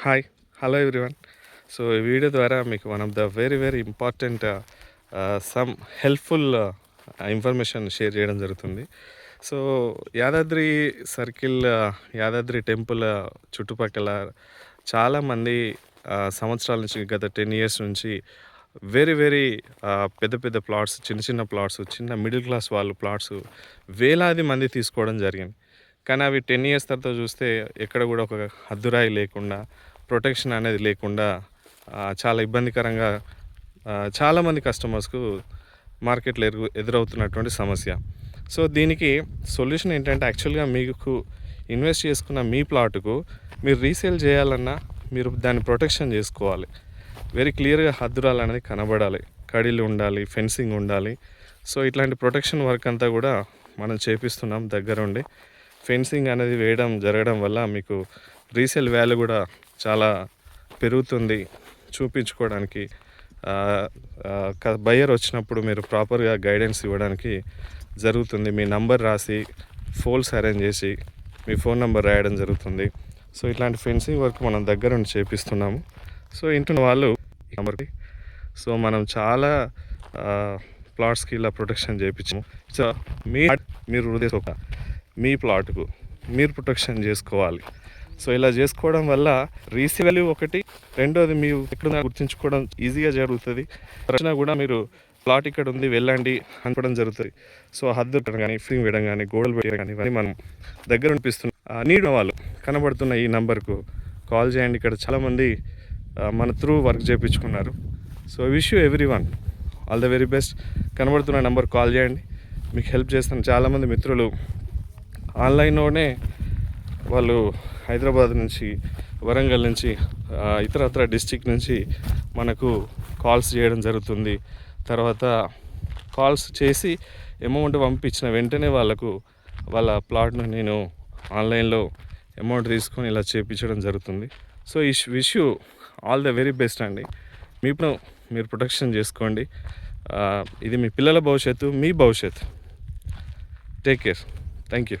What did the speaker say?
Hi, hello everyone. So ఈ video ద్వారా మీకు one of the very very important some helpful information share చేయడం జరుగుతుంది. So Yadadri circle, Yadadri temple చుట్టుపక్కల చాలామంది సంవత్సరాల నుంచి, గత 10 years నుంచి వెరీ వెరీ పెద్ద పెద్ద ప్లాట్స్, చిన్న చిన్న ప్లాట్స్, చిన్న మిడిల్ క్లాస్ వాళ్ళు ప్లాట్స్ వేలాది మంది తీసుకోవడం జరిగింది. కానీ అవి 10 years తర్వాత చూస్తే ఎక్కడ కూడా ఒక హద్దురాయి లేకుండా, ప్రొటెక్షన్ అనేది లేకుండా చాలా ఇబ్బందికరంగా చాలామంది కస్టమర్స్కు మార్కెట్లో ఎదురవుతున్నటువంటి సమస్య. సో దీనికి సొల్యూషన్ ఏంటంటే, యాక్చువల్గా మీకు ఇన్వెస్ట్ చేసుకున్న మీ ప్లాట్కు మీరు రీసేల్ చేయాలన్నా మీరు దాన్ని ప్రొటెక్షన్ చేసుకోవాలి. వెరీ క్లియర్గా హద్దురాలు అనేది కనబడాలి, కడీలు ఉండాలి, ఫెన్సింగ్ ఉండాలి. సో ఇట్లాంటి ప్రొటెక్షన్ వర్క్ అంతా కూడా మనం చేపిస్తున్నాం దగ్గరుండి. ఫెన్సింగ్ అనేది వేయడం జరగడం వల్ల మీకు రీసేల్ వాల్యూ కూడా చాలా పెరుగుతుంది. చూపించుకోవడానికి బయ్యర్ వచ్చినప్పుడు మీరు ప్రాపర్గా గైడెన్స్ ఇవ్వడానికి జరుగుతుంది. మీ నంబర్ రాసి ఫోల్స్ అరేంజ్ చేసి మీ ఫోన్ నెంబర్ రాయడం జరుగుతుంది. సో ఇట్లాంటి ఫెన్సింగ్ వర్క్ మనం దగ్గరుండి చేపిస్తున్నాము. సో ఇంటున్న వాళ్ళు నెంబర్కి, సో మనం చాలా ప్లాట్స్కి ఇలా ప్రొటెక్షన్ చేయించాము. సో మీరు హృదయ మీ ప్లాట్కు మీరు ప్రొటెక్షన్ చేసుకోవాలి. సో ఇలా చేసుకోవడం వల్ల రీసేల్ వాల్యూ ఒకటి, రెండోది మీరు ఎక్కడ గుర్తించుకోవడం ఈజీగా జరుగుతుంది. ప్రశ్న కూడా మీరు ప్లాట్ ఇక్కడ ఉంది వెళ్ళండి అనుకోవడం జరుగుతుంది. సో హద్దు కానీ, ఫింగ్ వేయడం కానీ, గోడలు వేయడం కానీ ఇవన్నీ మనం దగ్గర అనిపిస్తున్నాం. నీడ్ వాళ్ళు కనబడుతున్న ఈ నెంబర్కు కాల్ చేయండి. ఇక్కడ చాలామంది మన త్రూ వర్క్ చేయించుకున్నారు. So wish you everyone all the very best. కనబడుతున్న నెంబర్ కాల్ చేయండి, మీకు హెల్ప్ చేస్తాను. చాలామంది మిత్రులు ఆన్లైన్లోనే వాళ్ళు హైదరాబాద్ నుంచి, వరంగల్ నుంచి, ఇతరత్ర డిస్టిక్ నుంచి మనకు కాల్స్ చేయడం జరుగుతుంది. తర్వాత కాల్స్ చేసి అమౌంట్ పంపించిన వెంటనే వాళ్ళ ప్లాట్ను నేను ఆన్లైన్లో అమౌంట్ తీసుకొని ఇలా చేయించడం జరుగుతుంది. సో ఈ wish you all the very best అండి. మీరు ప్రొటెక్షన్ చేసుకోండి. ఇది మీ పిల్లల భవిష్యత్తు, మీ భవిష్యత్తు. Take care. Thank you.